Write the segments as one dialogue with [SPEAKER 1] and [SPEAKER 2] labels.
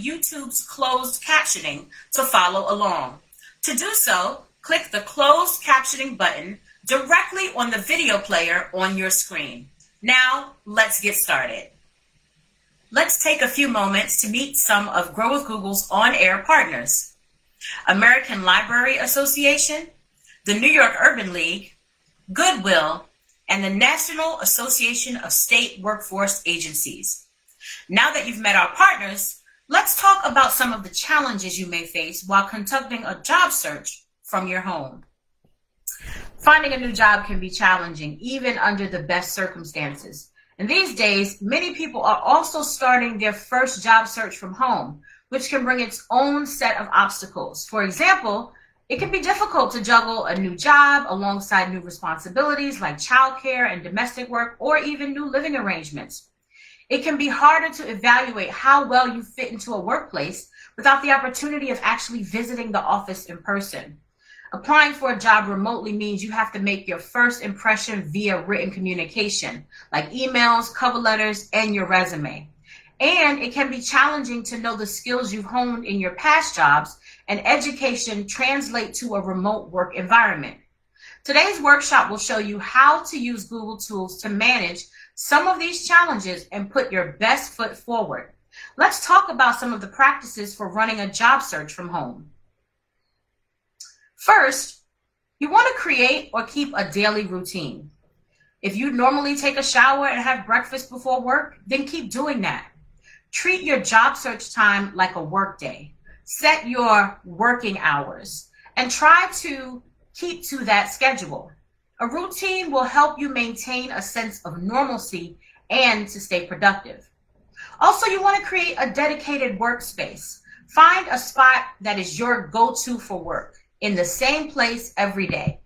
[SPEAKER 1] YouTube's closed captioning to follow along. To do so, click the closed captioning button directly on the video player on your screen. Now, let's get started. Let's take a few moments to meet some of Grow with Google's on-air partners: American Library Association, the New York Urban League, Goodwill, and the National Association of State Workforce Agencies. Now that you've met our partners, let's talk about some of the challenges you may face while conducting a job search from your home. Finding a new job can be challenging, even under the best circumstances. And these days, many people are also starting their first job search from home, which can bring its own set of obstacles. For example, it can be difficult to juggle a new job alongside new responsibilities like childcare and domestic work, or even new living arrangements. It can be harder to evaluate how well you fit into a workplace without the opportunity of actually visiting the office in person. Applying for a job remotely means you have to make your first impression via written communication, like emails, cover letters, and your resume. And it can be challenging to know the skills you've honed in your past jobs and education translate to a remote work environment. Today's workshop will show you how to use Google tools to manage some of these challenges and put your best foot forward. Let's talk about some of the practices for running a job search from home. First, you want to create or keep a daily routine. If you normally take a shower and have breakfast before work, then keep doing that. Treat your job search time like a work day. Set your working hours and try to keep to that schedule. A routine will help you maintain a sense of normalcy and to stay productive. Also, you want to create a dedicated workspace. Find a spot that is your go-to for work in the same place every day.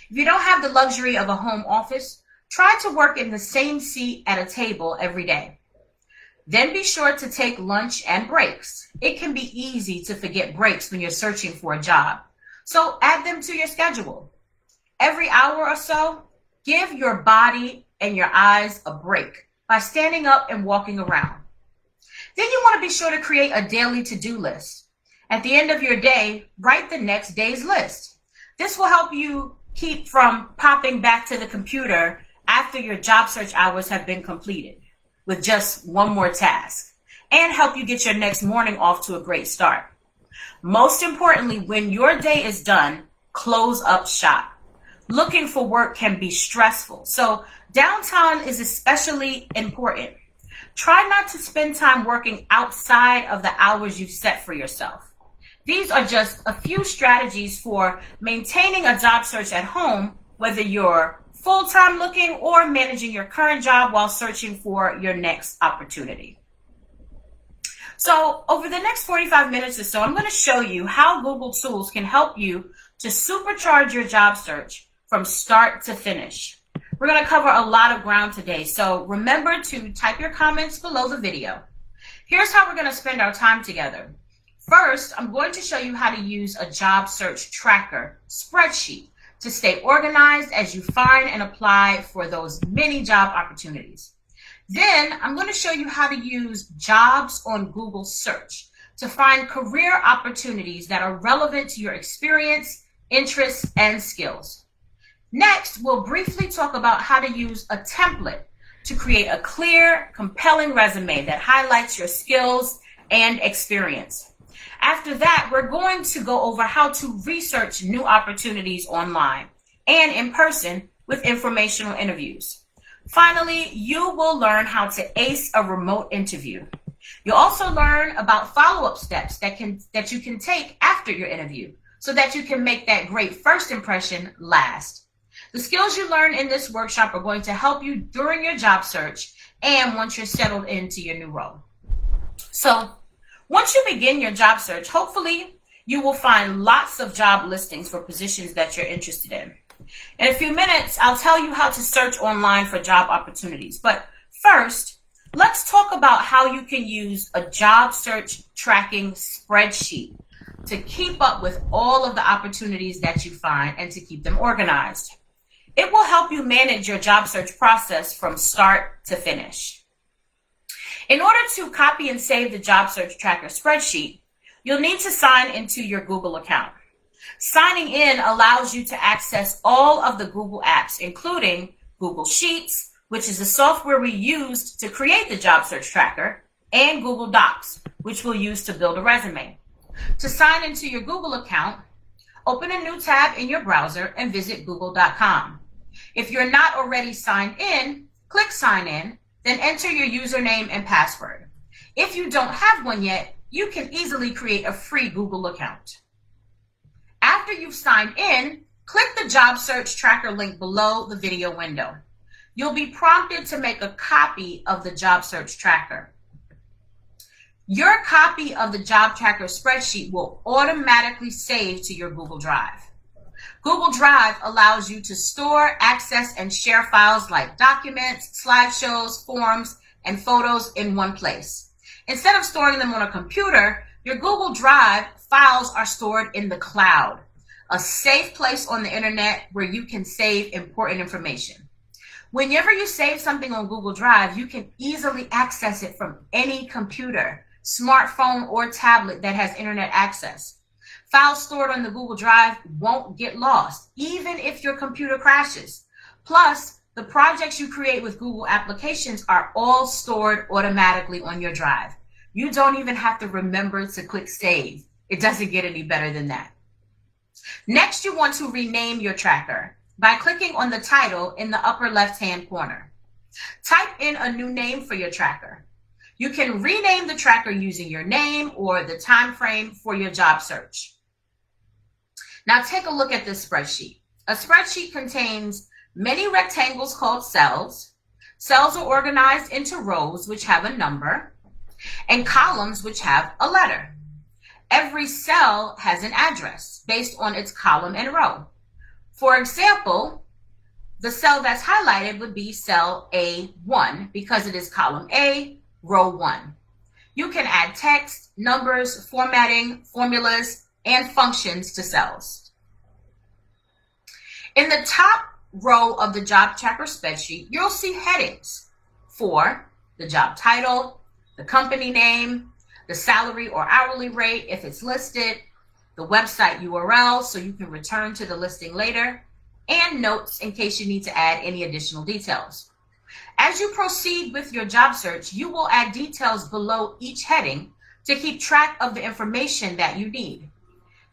[SPEAKER 1] If you don't have the luxury of a home office, try to work in the same seat at a table every day. Then be sure to take lunch and breaks. It can be easy to forget breaks when you're searching for a job, so add them to your schedule. Every hour or so, give your body and your eyes a break by standing up and walking around. Then you want to be sure to create a daily to-do list. At the end of your day, write the next day's list. This will help you keep from popping back to the computer after your job search hours have been completed with just one more task, and help you get your next morning off to a great start. Most importantly, when your day is done, close up shop. Looking for work can be stressful, so downtime is especially important. Try not to spend time working outside of the hours you've set for yourself. These are just a few strategies for maintaining a job search at home, whether you're full-time looking or managing your current job while searching for your next opportunity. So over the next 45 minutes or so, I'm going to show you how Google tools can help you to supercharge your job search from start to finish. We're going to cover a lot of ground today, so remember to type your comments below the video. Here's how we're going to spend our time together. First, I'm going to show you how to use a job search tracker, Spreadsheet, to stay organized as you find and apply for those many job opportunities. Then, I'm going to show you how to use jobs on Google Search to find career opportunities that are relevant to your experience, interests, and skills. Next, we'll briefly talk about how to use a template to create a clear, compelling resume that highlights your skills and experience. After that, we're going to go over how to research new opportunities online and in person with informational interviews. Finally, you will learn how to ace a remote interview. You'll also learn about follow-up steps that you can take after your interview so that you can make that great first impression last. The skills you learn in this workshop are going to help you during your job search and once you're settled into your new role. So, once you begin your job search, hopefully you will find lots of job listings for positions that you're interested in. In a few minutes, I'll tell you how to search online for job opportunities. But first, let's talk about how you can use a job search tracking spreadsheet to keep up with all of the opportunities that you find and to keep them organized. It will help you manage your job search process from start to finish. In order to copy and save the job search tracker spreadsheet, you'll need to sign into your Google account. Signing in allows you to access all of the Google apps, including Google Sheets, which is the software we used to create the job search tracker, and Google Docs, which we'll use to build a resume. To sign into your Google account, open a new tab in your browser and visit google.com. If you're not already signed in, click Sign In, then enter your username and password. If you don't have one yet, you can easily create a free Google account. After you've signed in, click the job search tracker link below the video window. You'll be prompted to make a copy of the job search tracker. Your copy of the job tracker spreadsheet will automatically save to your Google Drive. Google Drive allows you to store, access, and share files like documents, slideshows, forms, and photos in one place. Instead of storing them on a computer, your Google Drive files are stored in the cloud, a safe place on the internet where you can save important information. Whenever you save something on Google Drive, you can easily access it from any computer, smartphone, or tablet that has internet access. Files stored on the Google Drive won't get lost, even if your computer crashes. Plus, the projects you create with Google applications are all stored automatically on your drive. You don't even have to remember to click save. It doesn't get any better than that. Next, you want to rename your tracker by clicking on the title in the upper left-hand corner. Type in a new name for your tracker. You can rename the tracker using your name or the time frame for your job search. Now take a look at this spreadsheet. A spreadsheet contains many rectangles called cells. Cells are organized into rows which have a number and columns which have a letter. Every cell has an address based on its column and row. For example, the cell that's highlighted would be cell A1 because it is column A, row 1. You can add text, numbers, formatting, formulas, and functions to cells. In the top row of the job tracker spreadsheet, you'll see headings for the job title, the company name, the salary or hourly rate if it's listed, the website URL so you can return to the listing later, and notes in case you need to add any additional details. As you proceed with your job search, you will add details below each heading to keep track of the information that you need.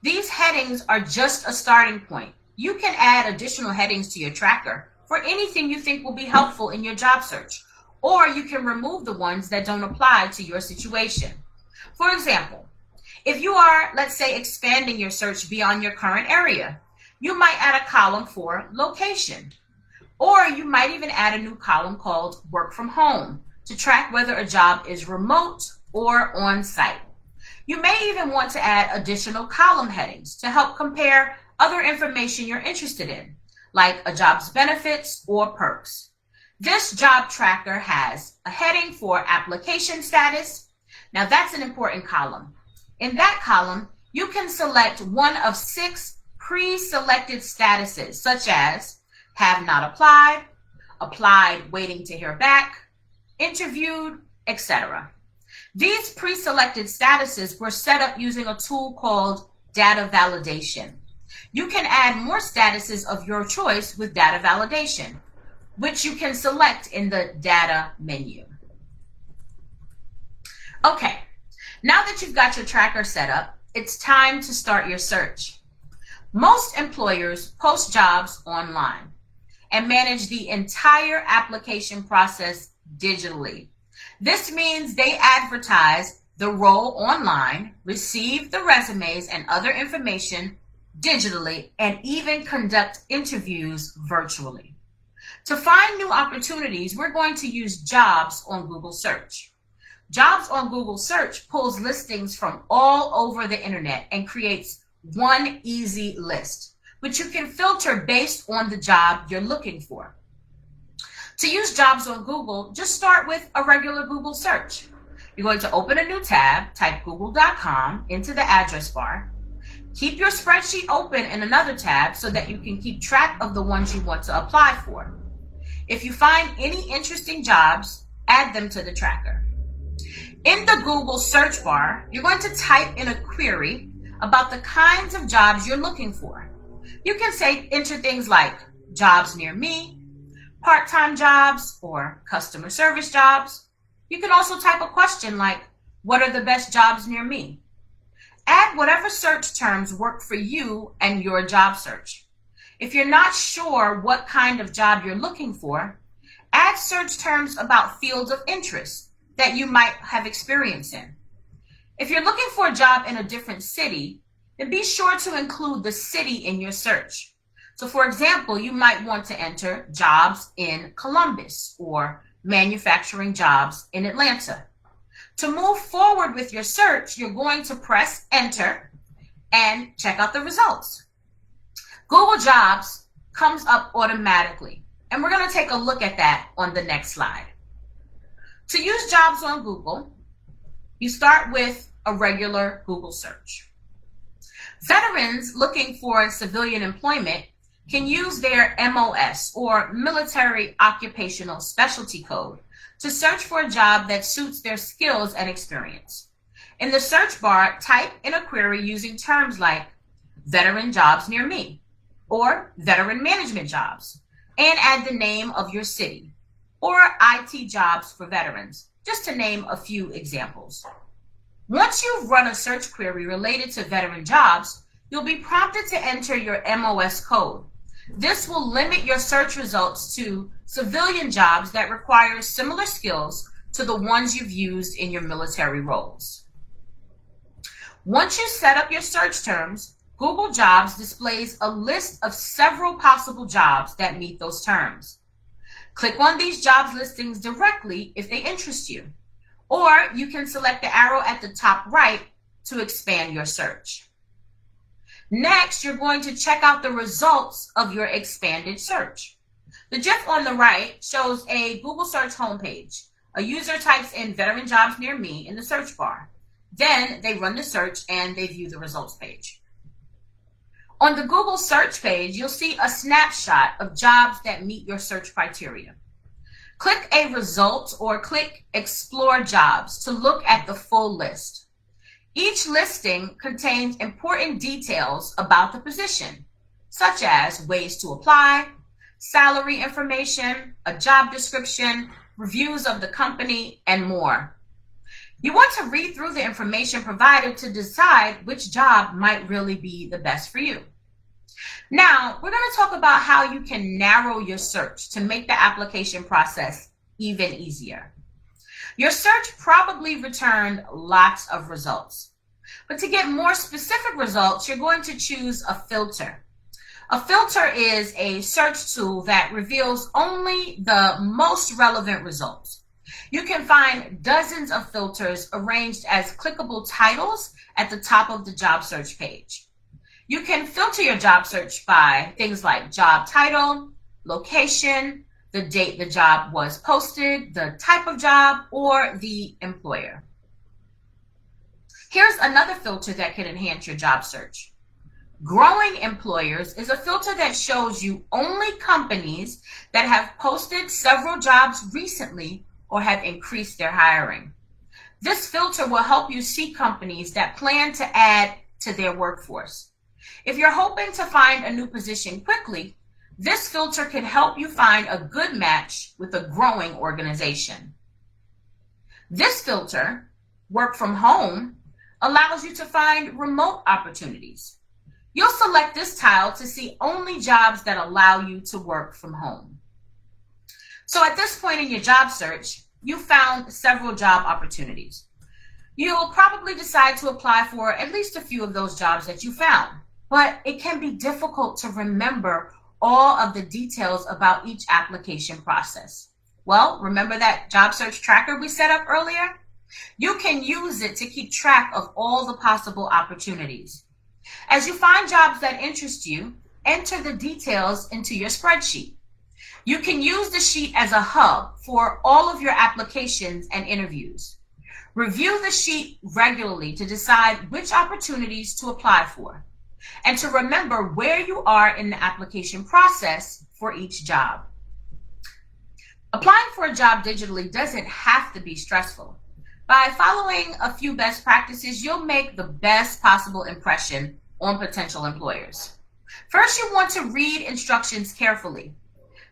[SPEAKER 1] These headings are just a starting point. You can add additional headings to your tracker for anything you think will be helpful in your job search, or you can remove the ones that don't apply to your situation. For example, if you are, let's say, expanding your search beyond your current area, you might add a column for location, or you might even add a new column called work from home to track whether a job is remote or on-site. You may even want to add additional column headings to help compare other information you're interested in, like a job's benefits or perks. This job tracker has a heading for application status. Now that's an important column. In that column, you can select one of 6 pre-selected statuses, such as have not applied, applied waiting to hear back, interviewed, etc. These pre-selected statuses were set up using a tool called data validation. You can add more statuses of your choice with data validation, which you can select in the data menu. Okay, now that you've got your tracker set up, it's time to start your search. Most employers post jobs online and manage the entire application process digitally. This means they advertise the role online, receive the resumes and other information digitally, and even conduct interviews virtually. To find new opportunities, we're going to use jobs on Google Search. Jobs on Google Search pulls listings from all over the internet and creates one easy list, which you can filter based on the job you're looking for. To use jobs on Google, just start with a regular Google search. You're going to open a new tab, type google.com into the address bar. Keep your spreadsheet open in another tab so that you can keep track of the ones you want to apply for. If you find any interesting jobs, add them to the tracker. In the Google search bar, you're going to type in a query about the kinds of jobs you're looking for. You can enter things like jobs near me, part-time jobs, or customer service jobs. You can also type a question like, what are the best jobs near me? Add whatever search terms work for you and your job search. If you're not sure what kind of job you're looking for, add search terms about fields of interest that you might have experience in. If you're looking for a job in a different city, then be sure to include the city in your search. So for example, you might want to enter jobs in Columbus or manufacturing jobs in Atlanta. To move forward with your search, you're going to press enter and check out the results. Google Jobs comes up automatically, and we're going to take a look at that on the next slide. To use jobs on Google, you start with a regular Google search. Veterans looking for civilian employment can use their MOS or Military Occupational Specialty Code to search for a job that suits their skills and experience. In the search bar, type in a query using terms like veteran jobs near me or veteran management jobs, and add the name of your city, or IT jobs for veterans, just to name a few examples. Once you've run a search query related to veteran jobs, you'll be prompted to enter your MOS code. This will limit your search results to civilian jobs that require similar skills to the ones you've used in your military roles. Once you set up your search terms, Google Jobs displays a list of several possible jobs that meet those terms. Click on these jobs listings directly if they interest you, or you can select the arrow at the top right to expand your search. Next, you're going to check out the results of your expanded search. The GIF on the right shows a Google search homepage. A user types in veteran jobs near me in the search bar. Then they run the search and they view the results page. On the Google search page, you'll see a snapshot of jobs that meet your search criteria. Click a result or click Explore Jobs to look at the full list. Each listing contains important details about the position, such as ways to apply, salary information, a job description, reviews of the company, and more. You want to read through the information provided to decide which job might really be the best for you. Now, we're going to talk about how you can narrow your search to make the application process even easier. Your search probably returned lots of results. But to get more specific results, you're going to choose a filter. A filter is a search tool that reveals only the most relevant results. You can find dozens of filters arranged as clickable titles at the top of the job search page. You can filter your job search by things like job title, location, the date the job was posted, the type of job, or the employer. Here's another filter that can enhance your job search. Growing employers is a filter that shows you only companies that have posted several jobs recently or have increased their hiring. This filter will help you see companies that plan to add to their workforce. If you're hoping to find a new position quickly, this filter can help you find a good match with a growing organization. This filter, Work from Home, allows you to find remote opportunities. You'll select this tile to see only jobs that allow you to work from home. So at this point in your job search, you found several job opportunities. You'll probably decide to apply for at least a few of those jobs that you found, but it can be difficult to remember all of the details about each application process. Well, remember that job search tracker we set up earlier? You can use it to keep track of all the possible opportunities. As you find jobs that interest you, enter the details into your spreadsheet. You can use the sheet as a hub for all of your applications and interviews. Review the sheet regularly to decide which opportunities to apply for, and to remember where you are in the application process for each job. Applying for a job digitally doesn't have to be stressful. By following a few best practices, you'll make the best possible impression on potential employers. First, you want to read instructions carefully.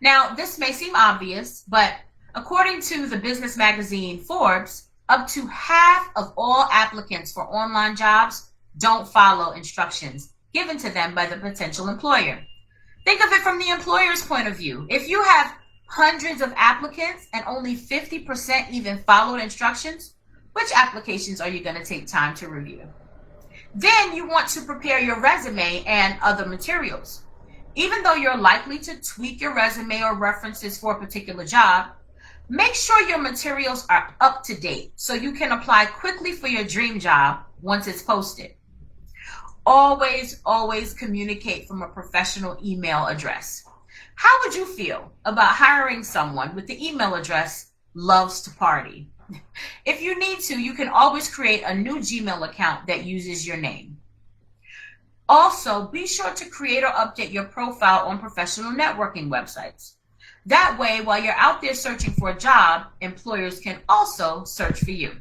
[SPEAKER 1] Now, this may seem obvious, but according to the business magazine Forbes, up to half of all applicants for online jobs don't follow instructions given to them by the potential employer. Think of it from the employer's point of view. If you have hundreds of applicants and only 50% even followed instructions, which applications are you going to take time to review? Then you want to prepare your resume and other materials. Even though you're likely to tweak your resume or references for a particular job, make sure your materials are up to date so you can apply quickly for your dream job once it's posted. Always communicate from a professional email address. How would you feel about hiring someone with the email address loves to party? If you need to, you can always create a new Gmail account that uses your name. Also, be sure to create or update your profile on professional networking websites. That way, while you're out there searching for a job, employers can also search for you.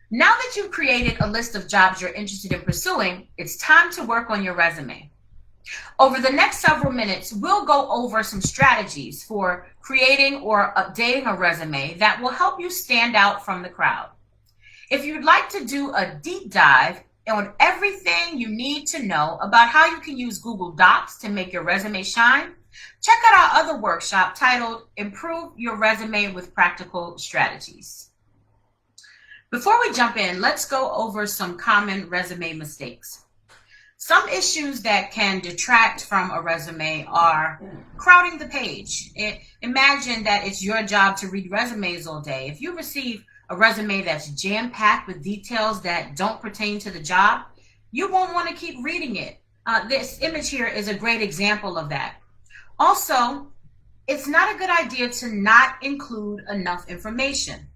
[SPEAKER 1] Now that you've created a list of jobs you're interested in pursuing, it's time to work on your resume. Over the next several minutes, we'll go over some strategies for creating or updating a resume that will help you stand out from the crowd. If you'd like to do a deep dive on everything you need to know about how you can use Google Docs to make your resume shine, check out our other workshop titled Improve Your Resume with Practical Strategies. Before we jump in, let's go over some common resume mistakes. Some issues that can detract from a resume are crowding the page. Imagine that it's your job to read resumes all day. If you receive a resume that's jam-packed with details that don't pertain to the job, you won't want to keep reading it. This image here is a great example of that. Also, it's not a good idea to not include enough information.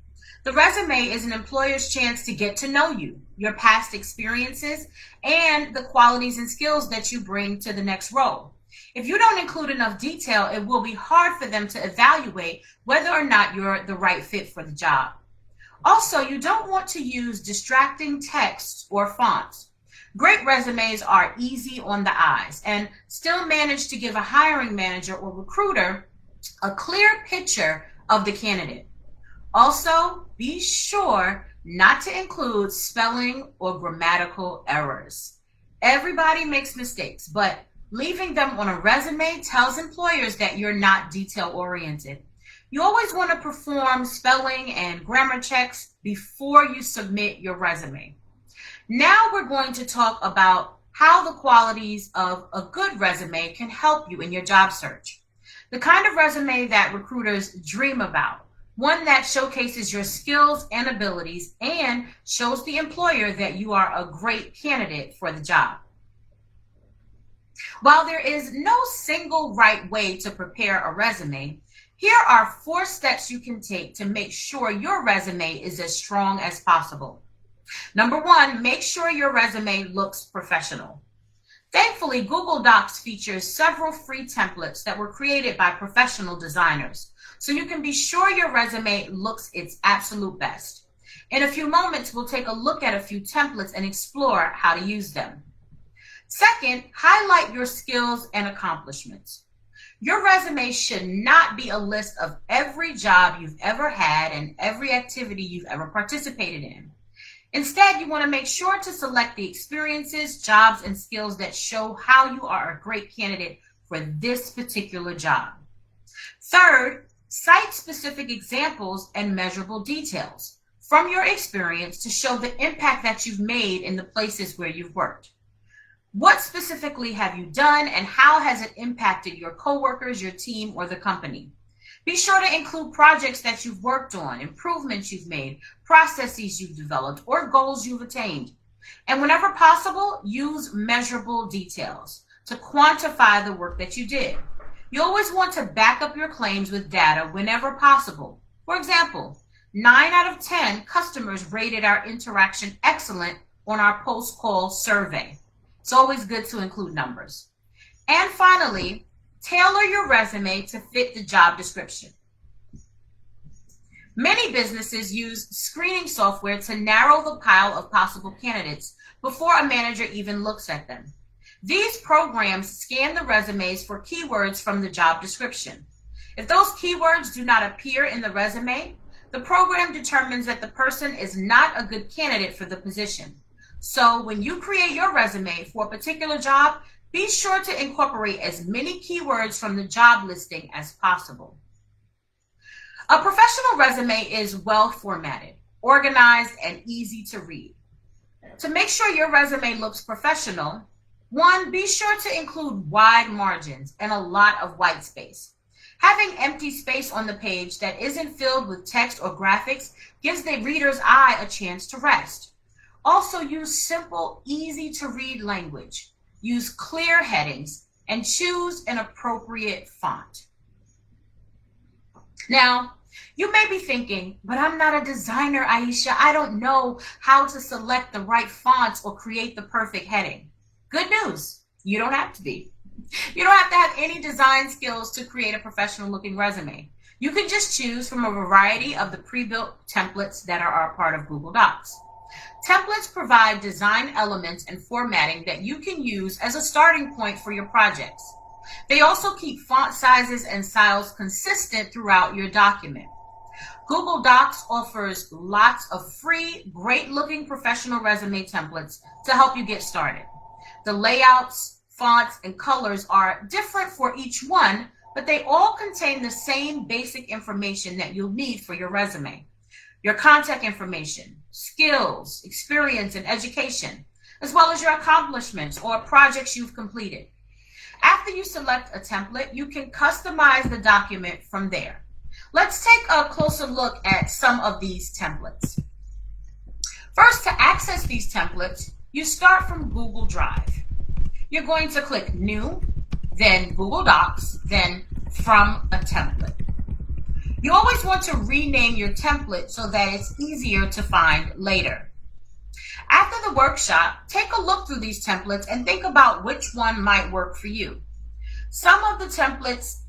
[SPEAKER 1] The resume is an employer's chance to get to know you, your past experiences, and the qualities and skills that you bring to the next role. If you don't include enough detail, it will be hard for them to evaluate whether or not you're the right fit for the job. Also, you don't want to use distracting text or fonts. Great resumes are easy on the eyes and still manage to give a hiring manager or recruiter a clear picture of the candidate. Also, be sure not to include spelling or grammatical errors. Everybody makes mistakes, but leaving them on a resume tells employers that you're not detail-oriented. You always want to perform spelling and grammar checks before you submit your resume. Now we're going to talk about how the qualities of a good resume can help you in your job search. The kind of resume that recruiters dream about. One that showcases your skills and abilities and shows the employer that you are a great candidate for the job. While there is no single right way to prepare a resume, here are 4 steps you can take to make sure your resume is as strong as possible. Number 1, make sure your resume looks professional. Thankfully, Google Docs features several free templates that were created by professional designers, so you can be sure your resume looks its absolute best. In a few moments, we'll take a look at a few templates and explore how to use them. Second, highlight your skills and accomplishments. Your resume should not be a list of every job you've ever had and every activity you've ever participated in. Instead, you want to make sure to select the experiences, jobs, and skills that show how you are a great candidate for this particular job. Third, cite specific examples and measurable details from your experience to show the impact that you've made in the places where you've worked. What specifically have you done and how has it impacted your coworkers, your team, or the company? Be sure to include projects that you've worked on, improvements you've made, processes you've developed, or goals you've attained. And whenever possible, use measurable details to quantify the work that you did. You always want to back up your claims with data whenever possible. For example, 9 out of 10 customers rated our interaction excellent on our post-call survey. It's always good to include numbers. And finally, tailor your resume to fit the job description. Many businesses use screening software to narrow the pile of possible candidates before a manager even looks at them. These programs scan the resumes for keywords from the job description. If those keywords do not appear in the resume, the program determines that the person is not a good candidate for the position. So when you create your resume for a particular job, be sure to incorporate as many keywords from the job listing as possible. A professional resume is well formatted, organized, and easy to read. To make sure your resume looks professional, 1, be sure to include wide margins and a lot of white space. Having empty space on the page that isn't filled with text or graphics gives the reader's eye a chance to rest. Also, use simple, easy to read language. Use clear headings and choose an appropriate font. Now, you may be thinking, but I'm not a designer, Aisha. I don't know how to select the right fonts or create the perfect heading. Good news, you don't have to be. You don't have to have any design skills to create a professional looking resume. You can just choose from a variety of the pre-built templates that are a part of Google Docs. Templates provide design elements and formatting that you can use as a starting point for your projects. They also keep font sizes and styles consistent throughout your document. Google Docs offers lots of free, great-looking professional resume templates to help you get started. The layouts, fonts, and colors are different for each one, but they all contain the same basic information that you'll need for your resume. Your contact information, skills, experience, and education, as well as your accomplishments or projects you've completed. After you select a template, you can customize the document from there. Let's take a closer look at some of these templates. First, to access these templates, you start from Google Drive. You're going to click New, then Google Docs, then From a Template. You always want to rename your template so that it's easier to find later. After the workshop, take a look through these templates and think about which one might work for you. Some of the templates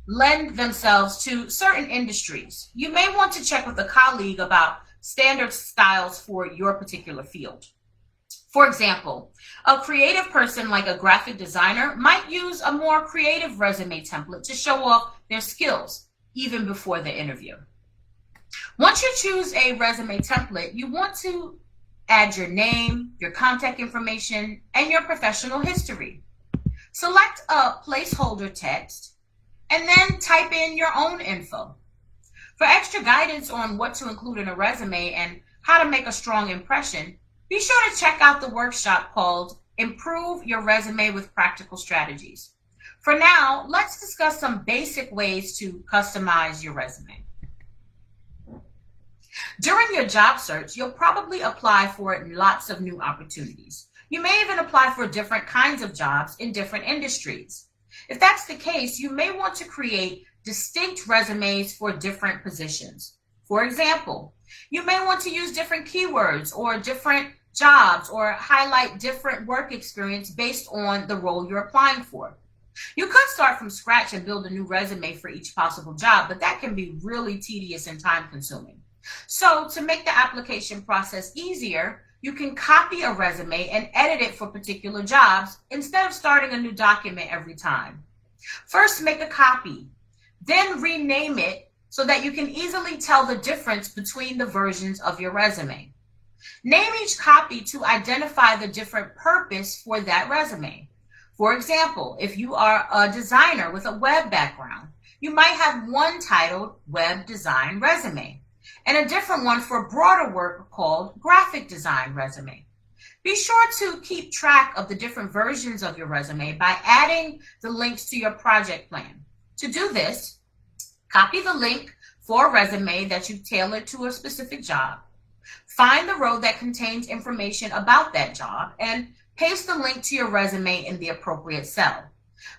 [SPEAKER 1] lend themselves to certain industries. You may want to check with a colleague about standard styles for your particular field. For example, a creative person like a graphic designer might use a more creative resume template to show off their skills even before the interview. Once you choose a resume template, you want to add your name, your contact information, and your professional history. Select a placeholder text and then type in your own info. For extra guidance on what to include in a resume and how to make a strong impression, be sure to check out the workshop called Improve Your Resume with Practical Strategies. For now, let's discuss some basic ways to customize your resume. During your job search, you'll probably apply for lots of new opportunities. You may even apply for different kinds of jobs in different industries. If that's the case, you may want to create distinct resumes for different positions. For example, you may want to use different keywords or different jobs or highlight different work experience based on the role you're applying for. You could start from scratch and build a new resume for each possible job, but that can be really tedious and time-consuming. So to make the application process easier, you can copy a resume and edit it for particular jobs instead of starting a new document every time. First, make a copy, then rename it so that you can easily tell the difference between the versions of your resume. Name each copy to identify the different purpose for that resume. For example, if you are a designer with a web background, you might have one titled Web Design Resume and a different one for broader work called Graphic Design Resume. Be sure to keep track of the different versions of your resume by adding the links to your project plan. To do this, copy the link for a resume that you've tailored to a specific job. Find the row that contains information about that job and paste the link to your resume in the appropriate cell.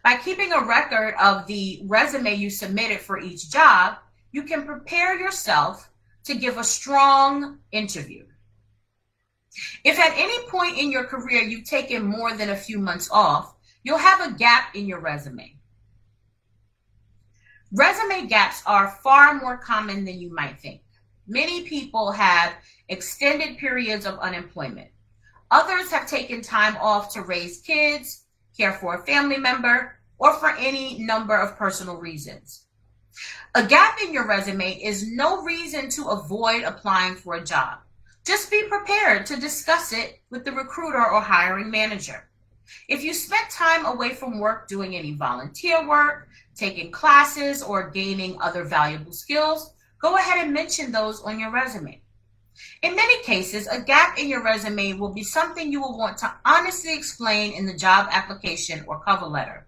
[SPEAKER 1] By keeping a record of the resume you submitted for each job, you can prepare yourself to give a strong interview. If at any point in your career you've taken more than a few months off, you'll have a gap in your resume. Resume gaps are far more common than you might think. Many people have extended periods of unemployment. Others have taken time off to raise kids, care for a family member, or for any number of personal reasons. A gap in your resume is no reason to avoid applying for a job. Just be prepared to discuss it with the recruiter or hiring manager. If you spent time away from work doing any volunteer work, taking classes, or gaining other valuable skills, go ahead and mention those on your resume. In many cases, a gap in your resume will be something you will want to honestly explain in the job application or cover letter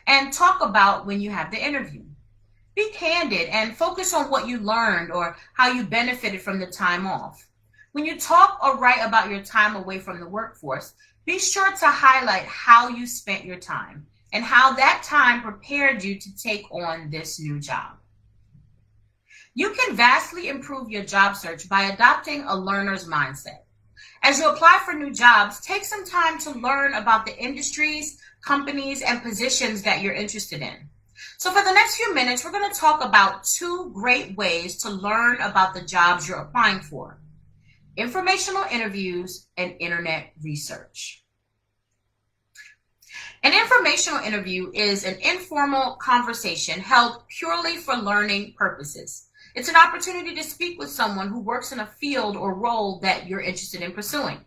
[SPEAKER 1] and talk about when you have the interview. Be candid and focus on what you learned or how you benefited from the time off. When you talk or write about your time away from the workforce, be sure to highlight how you spent your time and how that time prepared you to take on this new job. You can vastly improve your job search by adopting a learner's mindset. As you apply for new jobs, take some time to learn about the industries, companies, and positions that you're interested in. So for the next few minutes, we're going to talk about 2 great ways to learn about the jobs you're applying for: informational interviews and internet research. An informational interview is an informal conversation held purely for learning purposes. It's an opportunity to speak with someone who works in a field or role that you're interested in pursuing.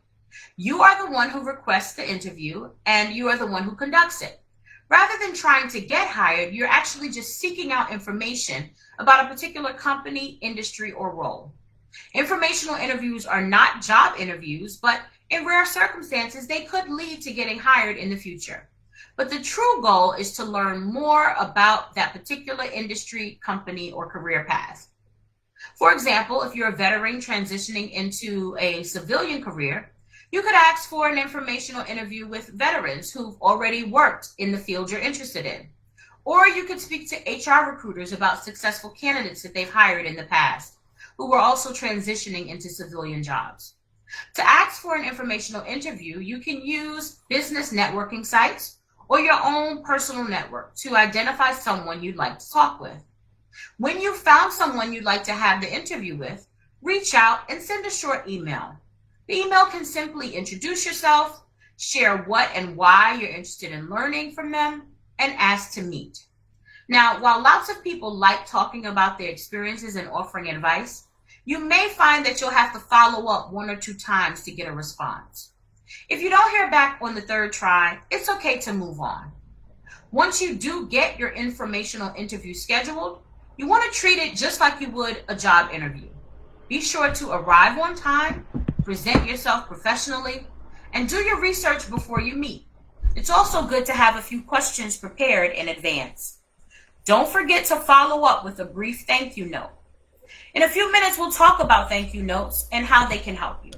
[SPEAKER 1] You are the one who requests the interview, and you are the one who conducts it. Rather than trying to get hired, you're actually just seeking out information about a particular company, industry, or role. Informational interviews are not job interviews, but in rare circumstances, they could lead to getting hired in the future. But the true goal is to learn more about that particular industry, company, or career path. For example, if you're a veteran transitioning into a civilian career, you could ask for an informational interview with veterans who've already worked in the field you're interested in. Or you could speak to HR recruiters about successful candidates that they've hired in the past, who were also transitioning into civilian jobs. To ask for an informational interview, you can use business networking sites or your own personal network to identify someone you'd like to talk with. When you've found someone you'd like to have the interview with, reach out and send a short email. The email can simply introduce yourself, share what and why you're interested in learning from them, and ask to meet. Now, while lots of people like talking about their experiences and offering advice, you may find that you'll have to follow up 1 or 2 times to get a response. If you don't hear back on the 3rd try, it's okay to move on. Once you do get your informational interview scheduled, you want to treat it just like you would a job interview. Be sure to arrive on time, present yourself professionally, and do your research before you meet. It's also good to have a few questions prepared in advance. Don't forget to follow up with a brief thank you note. In a few minutes, we'll talk about thank you notes and how they can help you.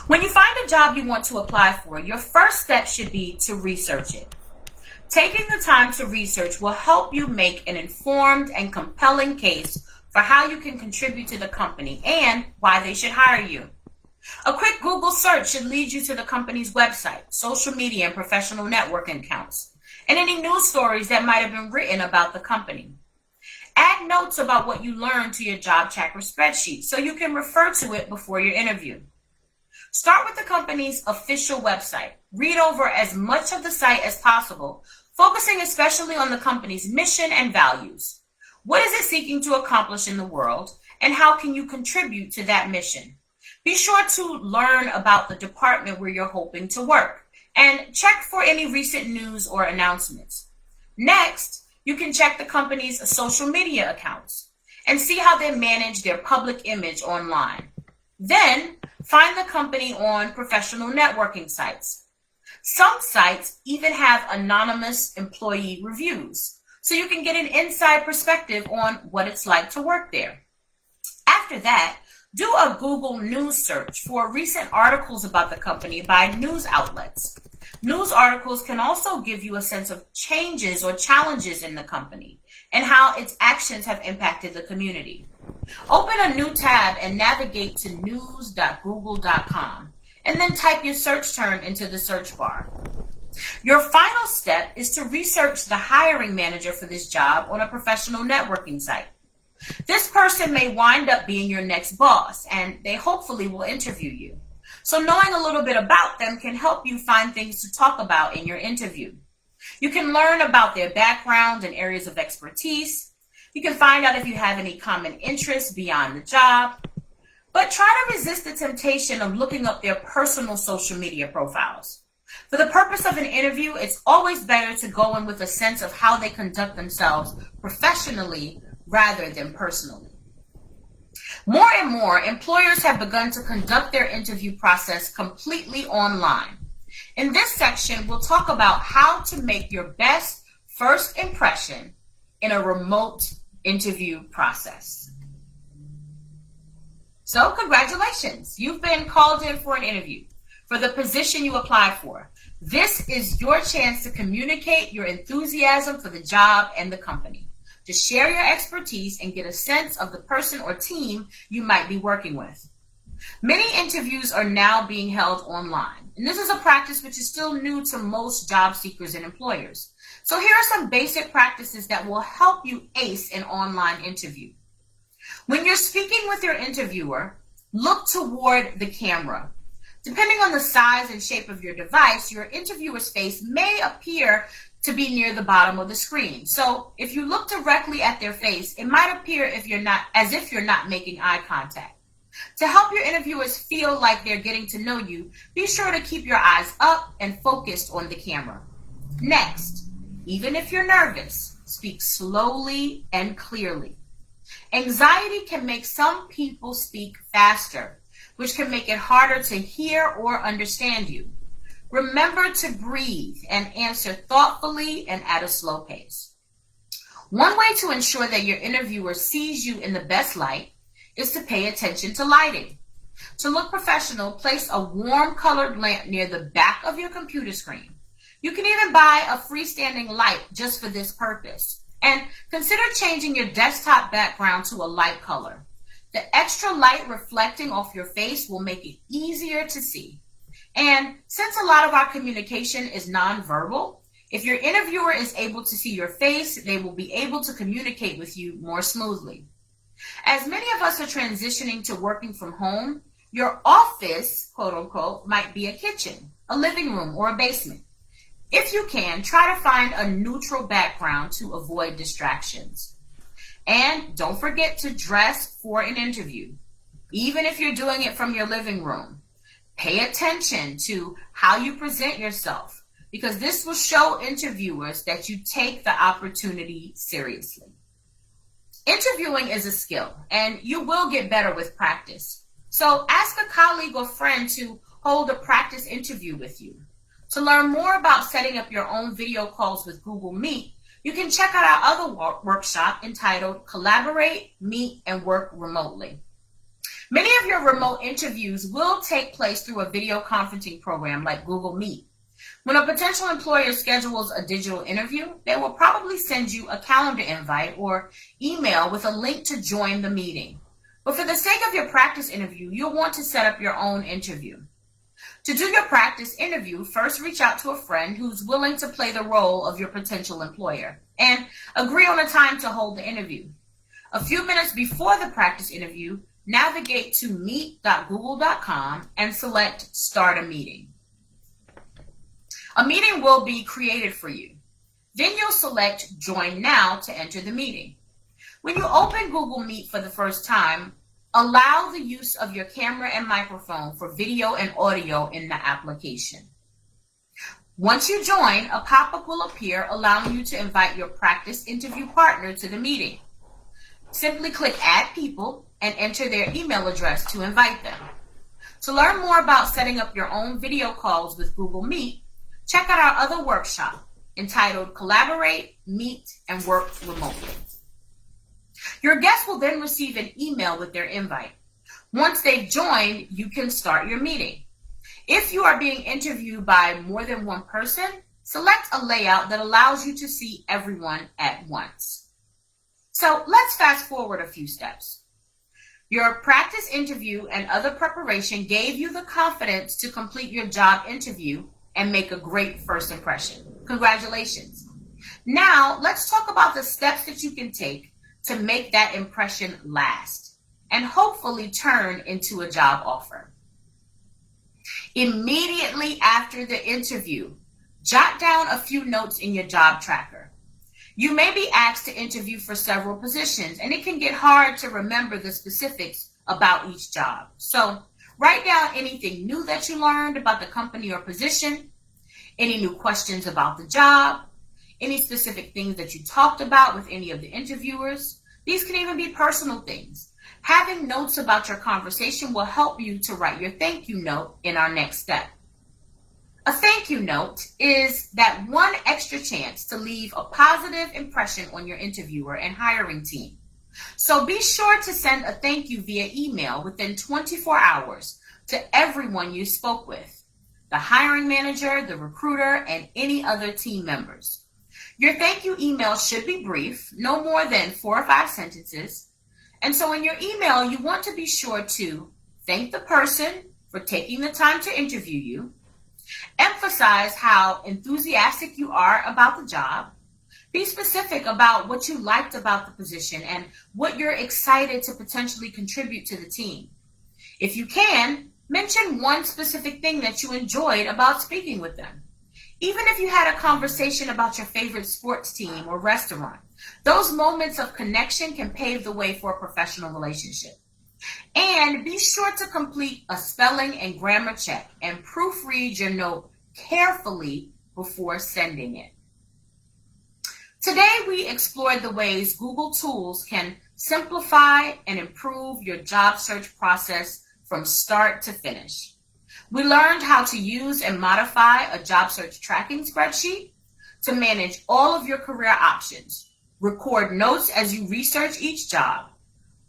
[SPEAKER 1] When you find a job you want to apply for, your first step should be to research it. Taking the time to research will help you make an informed and compelling case for how you can contribute to the company and why they should hire you. A quick Google search should lead you to the company's website, social media and professional networking accounts, and any news stories that might have been written about the company. Add notes about what you learned to your job tracker spreadsheet so you can refer to it before your interview. Start with the company's official website. Read over as much of the site as possible, focusing especially on the company's mission and values. What is it seeking to accomplish in the world, and how can you contribute to that mission? Be sure to learn about the department where you're hoping to work, and check for any recent news or announcements. Next, you can check the company's social media accounts and see how they manage their public image online. Then, find the company on professional networking sites. Some sites even have anonymous employee reviews, so you can get an inside perspective on what it's like to work there. After that, do a Google News search for recent articles about the company by news outlets. News articles can also give you a sense of changes or challenges in the company and how its actions have impacted the community. Open a new tab and navigate to news.google.com, and then type your search term into the search bar. Your final step is to research the hiring manager for this job on a professional networking site. This person may wind up being your next boss, and they hopefully will interview you. So knowing a little bit about them can help you find things to talk about in your interview. You can learn about their background and areas of expertise. You can find out if you have any common interests beyond the job. But try to resist the temptation of looking up their personal social media profiles. For the purpose of an interview, it's always better to go in with a sense of how they conduct themselves professionally rather than personally. More and more, employers have begun to conduct their interview process completely online. In this section, we'll talk about how to make your best first impression in a remote interview process. So, congratulations. You've been called in for an interview for the position you applied for. This is your chance to communicate your enthusiasm for the job and the company, to share your expertise and get a sense of the person or team you might be working with. Many interviews are now being held online, and this is a practice which is still new to most job seekers and employers. So here are some basic practices that will help you ace an online interview. When you're speaking with your interviewer, look toward the camera. Depending on the size and shape of your device, your interviewer's face may appear to be near the bottom of the screen. So if you look directly at their face, it might appear as if you're not making eye contact. To help your interviewers feel like they're getting to know you, be sure to keep your eyes up and focused on the camera. Next, even if you're nervous, speak slowly and clearly. Anxiety can make some people speak faster, which can make it harder to hear or understand you. Remember to breathe and answer thoughtfully and at a slow pace. One way to ensure that your interviewer sees you in the best light is to pay attention to lighting. To look professional, place a warm colored lamp near the back of your computer screen. You can even buy a freestanding light just for this purpose. And consider changing your desktop background to a light color. The extra light reflecting off your face will make it easier to see. And since a lot of our communication is nonverbal, if your interviewer is able to see your face, they will be able to communicate with you more smoothly. As many of us are transitioning to working from home, your office, quote unquote, might be a kitchen, a living room, or a basement. If you can, try to find a neutral background to avoid distractions. And don't forget to dress for an interview, even if you're doing it from your living room. Pay attention to how you present yourself, because this will show interviewers that you take the opportunity seriously. Interviewing is a skill, and you will get better with practice. So ask a colleague or friend to hold a practice interview with you. To learn more about setting up your own video calls with Google Meet, you can check out our other workshop entitled Collaborate, Meet, and Work Remotely. Many of your remote interviews will take place through a video conferencing program like Google Meet. When a potential employer schedules a digital interview, they will probably send you a calendar invite or email with a link to join the meeting. But for the sake of your practice interview, you'll want to set up your own interview. To do your practice interview, first reach out to a friend who's willing to play the role of your potential employer and agree on a time to hold the interview. A few minutes before the practice interview, navigate to meet.google.com and select Start a Meeting. A meeting will be created for you. Then you'll select Join Now to enter the meeting. When you open Google Meet for the first time, allow the use of your camera and microphone for video and audio in the application. Once you join, a pop-up will appear allowing you to invite your practice interview partner to the meeting. Simply click Add People and enter their email address to invite them. To learn more about setting up your own video calls with Google Meet, check out our other workshop entitled Collaborate, Meet, and Work Remotely. Your guest will then receive an email with their invite. Once they've joined, you can start your meeting. If you are being interviewed by more than one person, select a layout that allows you to see everyone at once. So let's fast forward a few steps. Your practice interview and other preparation gave you the confidence to complete your job interview and make a great first impression. Congratulations. Now, let's talk about the steps that you can take to make that impression last and hopefully turn into a job offer. Immediately after the interview, jot down a few notes in your job tracker. You may be asked to interview for several positions, and it can get hard to remember the specifics about each job. So write down anything new that you learned about the company or position, any new questions about the job, any specific things that you talked about with any of the interviewers. These can even be personal things. Having notes about your conversation will help you to write your thank you note in our next step. A thank you note is that one extra chance to leave a positive impression on your interviewer and hiring team. So be sure to send a thank you via email within 24 hours to everyone you spoke with, the hiring manager, the recruiter, and any other team members. Your thank you email should be brief, no more than 4 or 5 sentences. And so in your email, you want to be sure to thank the person for taking the time to interview you, emphasize how enthusiastic you are about the job, be specific about what you liked about the position and what you're excited to potentially contribute to the team. If you can, mention one specific thing that you enjoyed about speaking with them. Even if you had a conversation about your favorite sports team or restaurant, those moments of connection can pave the way for a professional relationship. And be sure to complete a spelling and grammar check and proofread your note carefully before sending it. Today, we explored the ways Google tools can simplify and improve your job search process from start to finish. We learned how to use and modify a job search tracking spreadsheet to manage all of your career options, record notes as you research each job,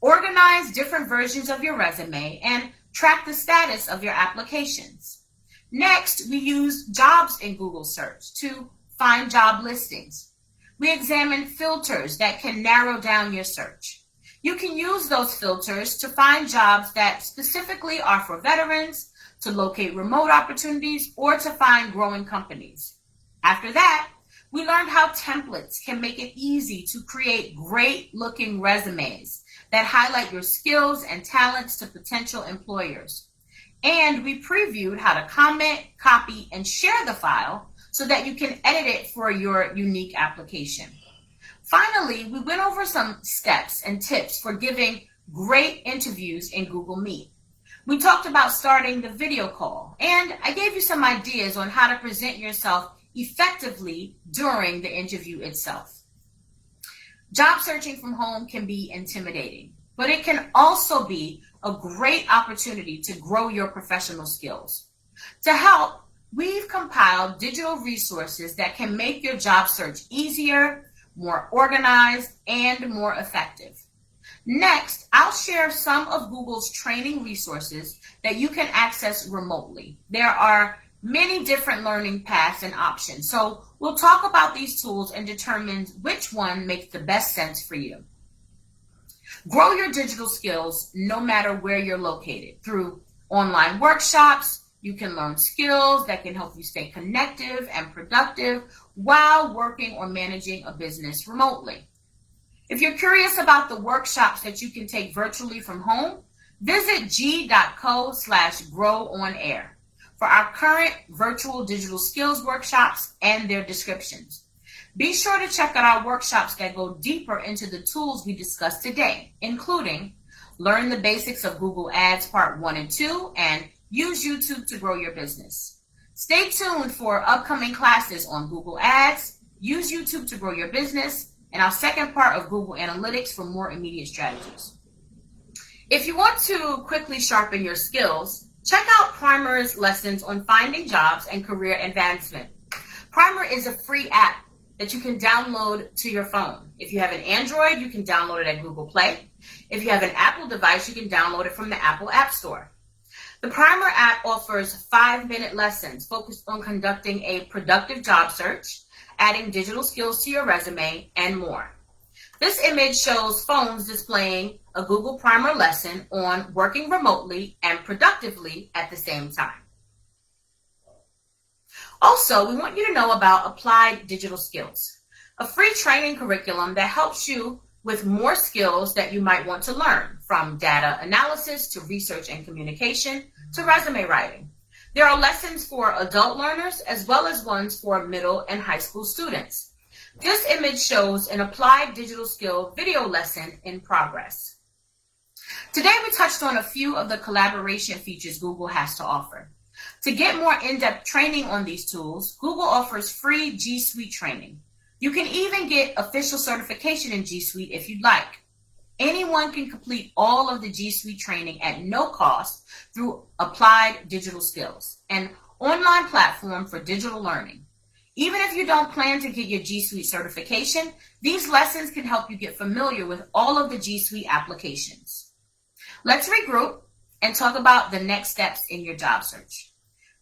[SPEAKER 1] organize different versions of your resume, and track the status of your applications. Next, we used jobs in Google search to find job listings. We examined filters that can narrow down your search. You can use those filters to find jobs that specifically are for veterans, to locate remote opportunities, or to find growing companies. After that, we learned how templates can make it easy to create great-looking resumes that highlight your skills and talents to potential employers. And we previewed how to comment, copy, and share the file so that you can edit it for your unique application. Finally, we went over some steps and tips for giving great interviews in Google Meet. We talked about starting the video call, and I gave you some ideas on how to present yourself effectively during the interview itself. Job searching from home can be intimidating, but it can also be a great opportunity to grow your professional skills. To help, we've compiled digital resources that can make your job search easier, more organized, and more effective. Next, I'll share some of Google's training resources that you can access remotely. There are many different learning paths and options, so we'll talk about these tools and determine which one makes the best sense for you. Grow your digital skills no matter where you're located. Through online workshops, you can learn skills that can help you stay connected and productive while working or managing a business remotely. If you're curious about the workshops that you can take virtually from home, visit g.co/growonair for our current virtual digital skills workshops and their descriptions. Be sure to check out our workshops that go deeper into the tools we discussed today, including Learn the Basics of Google Ads Part 1 and 2 and Use YouTube to Grow Your Business. Stay tuned for upcoming classes on Google Ads, Use YouTube to Grow Your Business, and our second part of Google Analytics for more immediate strategies. If you want to quickly sharpen your skills, check out Primer's lessons on finding jobs and career advancement. Primer is a free app that you can download to your phone. If you have an Android, you can download it at Google Play. If you have an Apple device, you can download it from the Apple App Store. The Primer app offers 5-minute lessons focused on conducting a productive job search, adding digital skills to your resume, and more. This image shows phones displaying a Google Primer lesson on working remotely and productively at the same time. Also, we want you to know about Applied Digital Skills, a free training curriculum that helps you with more skills that you might want to learn, from data analysis to research and communication to resume writing. There are lessons for adult learners as well as ones for middle and high school students. This image shows an applied digital skill video lesson in progress. Today we touched on a few of the collaboration features Google has to offer. To get more in-depth training on these tools, Google offers free G Suite training. You can even get official certification in G Suite if you'd like. Anyone can complete all of the G Suite training at no cost through Applied Digital Skills, an online platform for digital learning. Even if you don't plan to get your G Suite certification, these lessons can help you get familiar with all of the G Suite applications. Let's regroup and talk about the next steps in your job search.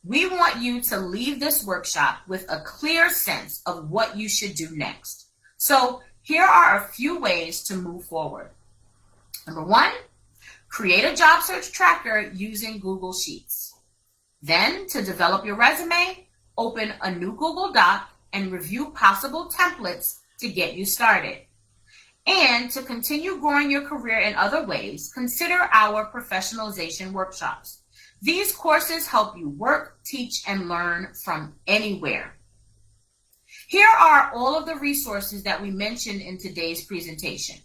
[SPEAKER 1] We want you to leave this workshop with a clear sense of what you should do next. So here are a few ways to move forward. Number one, create a job search tracker using Google Sheets. Then, to develop your resume, open a new Google Doc and review possible templates to get you started. And to continue growing your career in other ways, consider our professionalization workshops. These courses help you work, teach, and learn from anywhere. Here are all of the resources that we mentioned in today's presentation.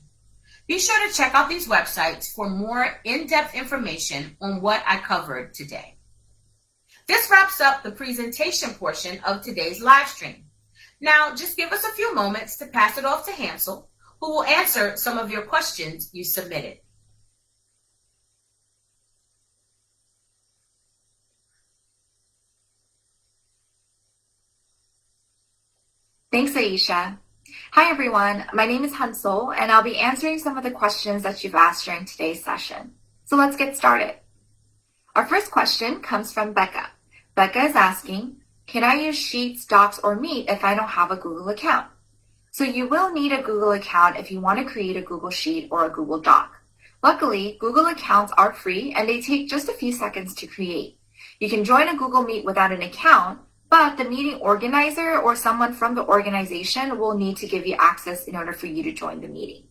[SPEAKER 1] Be sure to check out these websites for more in-depth information on what I covered today. This wraps up the presentation portion of today's live stream. Now, just give us a few moments to pass it off to Hansel, who will answer some of your questions you submitted.
[SPEAKER 2] Thanks, Aisha. Hi, everyone. My name is Hansol, and I'll be answering some of the questions that you've asked during today's session. So let's get started. Our first question comes from Becca. Becca is asking, can I use Sheets, Docs, or Meet if I don't have a Google account? So you will need a Google account if you want to create a Google Sheet or a Google Doc. Luckily, Google accounts are free and they take just a few seconds to create. You can join a Google Meet without an account, but the meeting organizer or someone from the organization will need to give you access in order for you to join the meeting.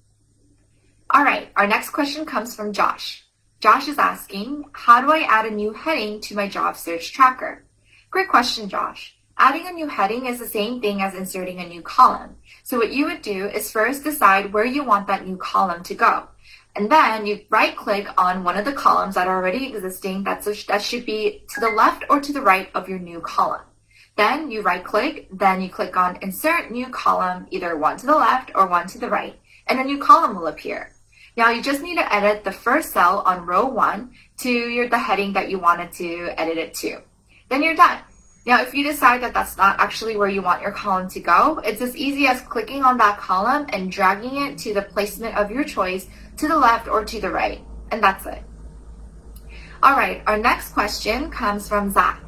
[SPEAKER 2] All right, our next question comes from Josh. Josh is asking, how do I add a new heading to my job search tracker? Great question, Josh. Adding a new heading is the same thing as inserting a new column. So what you would do is first decide where you want that new column to go. And then you right-click on one of the columns that are already existing that should be to the left or to the right of your new column. Then you right-click, then you click on Insert New Column, either one to the left or one to the right, and a new column will appear. Now you just need to edit the first cell on row 1 to the heading that you wanted to edit it to. Then you're done. Now if you decide that that's not actually where you want your column to go, it's as easy as clicking on that column and dragging it to the placement of your choice to the left or to the right, and that's it. All right, our next question comes from Zach.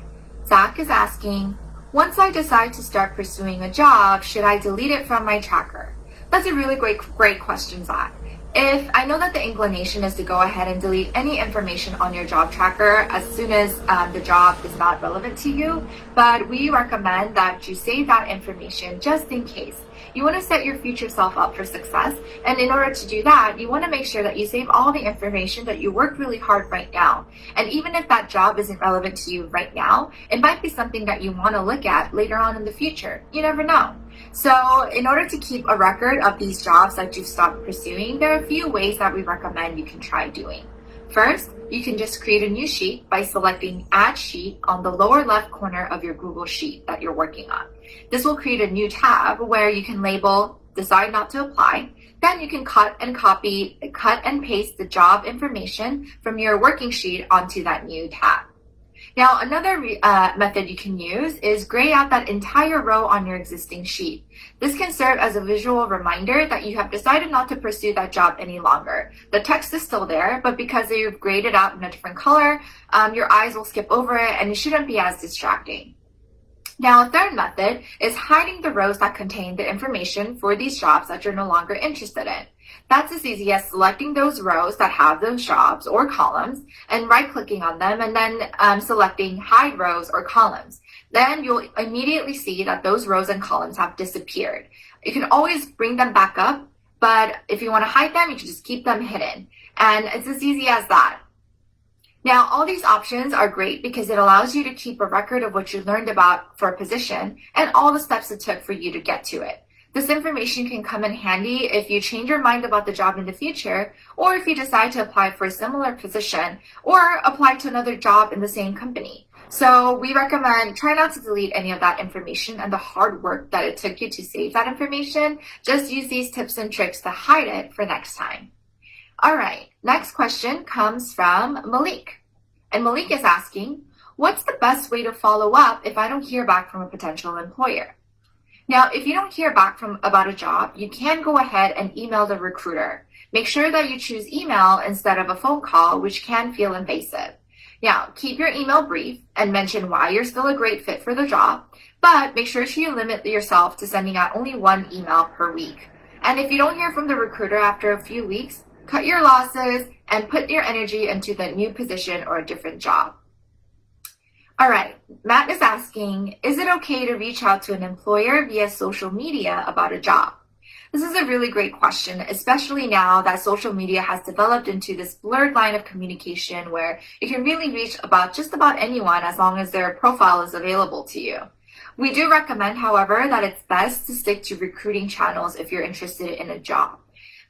[SPEAKER 2] Zach is asking, once I decide to start pursuing a job, should I delete it from my tracker? That's a really great question, Zach. If I know that the inclination is to go ahead and delete any information on your job tracker as soon as the job is not relevant to you, but we recommend that you save that information just in case. You want to set your future self up for success, and in order to do that, you want to make sure that you save all the information that you worked really hard right now. And even if that job isn't relevant to you right now, it might be something that you want to look at later on in the future. You never know. So in order to keep a record of these jobs that you've stopped pursuing, there are a few ways that we recommend you can try doing. First, you can just create a new sheet by selecting Add Sheet on the lower left corner of your Google Sheet that you're working on. This will create a new tab where you can label Decide Not to Apply. Then you can cut and paste the job information from your working sheet onto that new tab. Now, another method you can use is gray out that entire row on your existing sheet. This can serve as a visual reminder that you have decided not to pursue that job any longer. The text is still there, but because you've grayed it out in a different color, your eyes will skip over it and it shouldn't be as distracting. Now, a third method is hiding the rows that contain the information for these jobs that you're no longer interested in. That's as easy as selecting those rows that have those jobs or columns and right-clicking on them and then selecting Hide Rows or Columns. Then you'll immediately see that those rows and columns have disappeared. You can always bring them back up But if you want to hide them, you can just keep them hidden. And it's as easy as that. Now, all these options are great because it allows you to keep a record of what you learned about for a position and all the steps it took for you to get to it. This information can come in handy if you change your mind about the job in the future, or if you decide to apply for a similar position or apply to another job in the same company. So we recommend try not to delete any of that information and the hard work that it took you to save that information. Just use these tips and tricks to hide it for next time. All right, next question comes from Malik. And Malik is asking, what's the best way to follow up if I don't hear back from a potential employer? Now, if you don't hear back about a job, you can go ahead and email the recruiter. Make sure that you choose email instead of a phone call, which can feel invasive. Now, keep your email brief and mention why you're still a great fit for the job, but make sure you limit yourself to sending out only one email per week. And if you don't hear from the recruiter after a few weeks, cut your losses and put your energy into the new position or a different job. All right, Matt is asking, is it okay to reach out to an employer via social media about a job? This is a really great question, especially now that social media has developed into this blurred line of communication where you can really reach just about anyone as long as their profile is available to you. We do recommend, however, that it's best to stick to recruiting channels if you're interested in a job.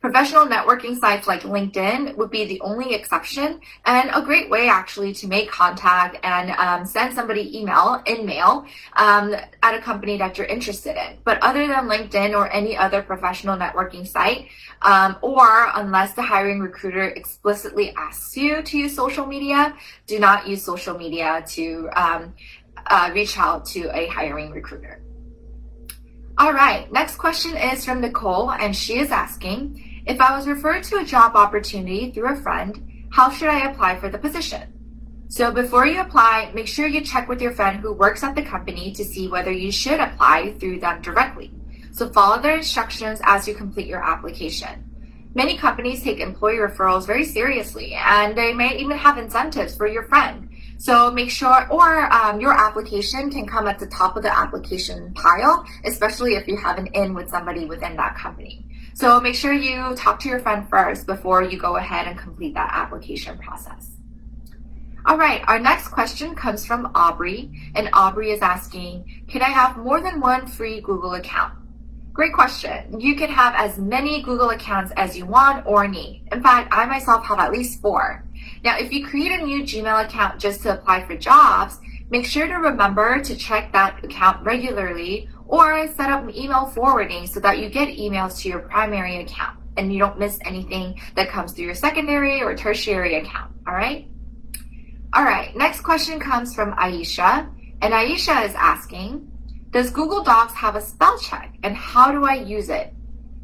[SPEAKER 2] Professional networking sites like LinkedIn would be the only exception and a great way actually to make contact and send somebody mail at a company that you're interested in. But other than LinkedIn or any other professional networking site, or unless the hiring recruiter explicitly asks you to use social media, do not use social media to reach out to a hiring recruiter. All right, next question is from Nicole, and she is asking, if I was referred to a job opportunity through a friend, how should I apply for the position? So before you apply, make sure you check with your friend who works at the company to see whether you should apply through them directly. So follow their instructions as you complete your application. Many companies take employee referrals very seriously, and they may even have incentives for your friend. So make sure, or your application can come at the top of the application pile, especially if you have an in with somebody within that company. So make sure you talk to your friend first before you go ahead and complete that application process. All right, our next question comes from Aubrey, and Aubrey is asking, can I have more than one free Google account? Great question. You can have as many Google accounts as you want or need. In fact, I myself have at least 4. Now, if you create a new Gmail account just to apply for jobs, make sure to remember to check that account regularly or set up email forwarding so that you get emails to your primary account and you don't miss anything that comes through your secondary or tertiary account, all right? All right, next question comes from Aisha, and Aisha is asking, does Google Docs have a spell check and how do I use it?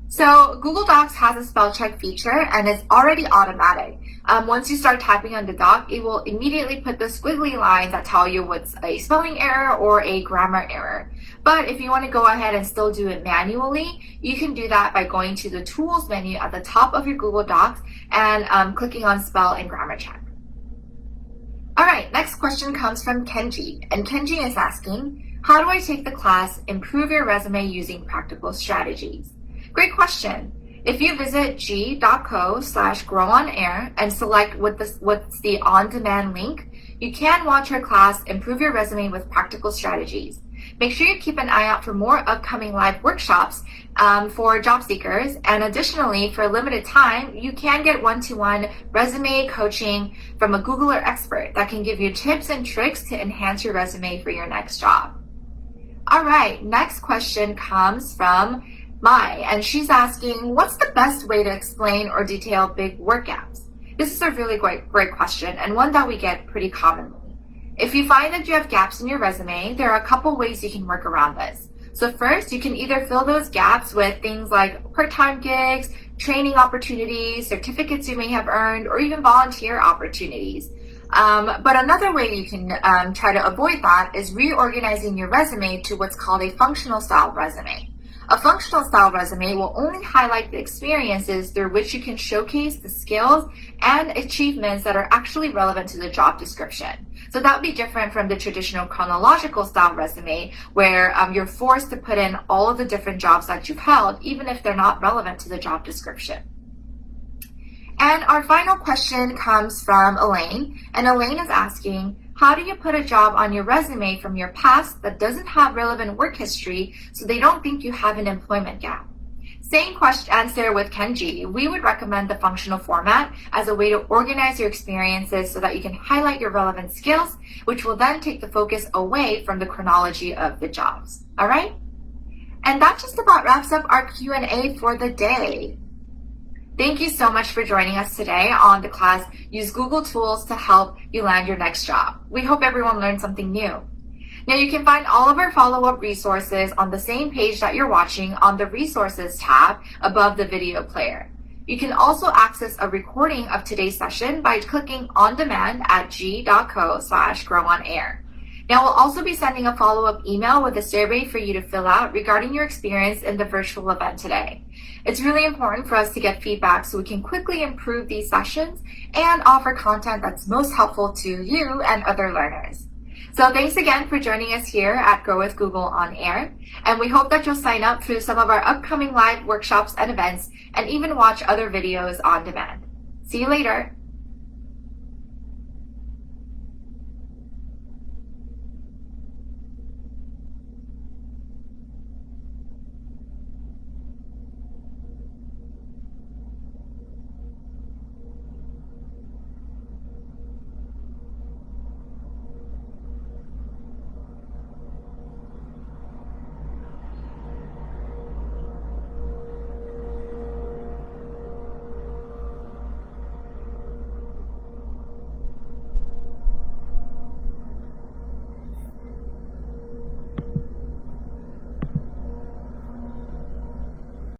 [SPEAKER 2] So Google Docs has a spell check feature and it's already automatic. Once you start typing on the doc, it will immediately put the squiggly lines that tell you what's a spelling error or a grammar error. But if you want to go ahead and still do it manually, you can do that by going to the Tools menu at the top of your Google Docs and clicking on Spell and Grammar Check. All right, next question comes from Kenji, and Kenji is asking, how do I take the class Improve Your Resume Using Practical Strategies? Great question. If you visit g.co/growonair and select what's the on-demand link, you can watch our class Improve Your Resume with Practical Strategies. Make sure you keep an eye out for more upcoming live workshops for job seekers. And additionally, for a limited time, you can get one-to-one resume coaching from a Googler expert that can give you tips and tricks to enhance your resume for your next job. All right, next question comes from Mai, and she's asking, what's the best way to explain or detail big work gaps? This is a really great question and one that we get pretty commonly. If you find that you have gaps in your resume, there are a couple ways you can work around this. So first, you can either fill those gaps with things like part-time gigs, training opportunities, certificates you may have earned, or even volunteer opportunities. But another way you can try to avoid that is reorganizing your resume to what's called a functional style resume. A functional style resume will only highlight the experiences through which you can showcase the skills and achievements that are actually relevant to the job description. So that would be different from the traditional chronological style resume where you're forced to put in all of the different jobs that you've held, even if they're not relevant to the job description. And our final question comes from Elaine, and Elaine is asking, how do you put a job on your resume from your past that doesn't have relevant work history so they don't think you have an employment gap? Same question answer with Kenji. We would recommend the functional format as a way to organize your experiences so that you can highlight your relevant skills, which will then take the focus away from the chronology of the jobs. All right? And that just about wraps up our Q&A for the day. Thank you so much for joining us today on the class Use Google Tools to Help You Land Your Next Job. We hope everyone learned something new. Now you can find all of our follow-up resources on the same page that you're watching on the Resources tab above the video player. You can also access a recording of today's session by clicking On Demand at g.co/growonair. Now we'll also be sending a follow-up email with a survey for you to fill out regarding your experience in the virtual event today. It's really important for us to get feedback so we can quickly improve these sessions and offer content that's most helpful to you and other learners. So thanks again for joining us here at Grow with Google on Air, and we hope that you'll sign up for some of our upcoming live workshops and events and even watch other videos on demand. See you later.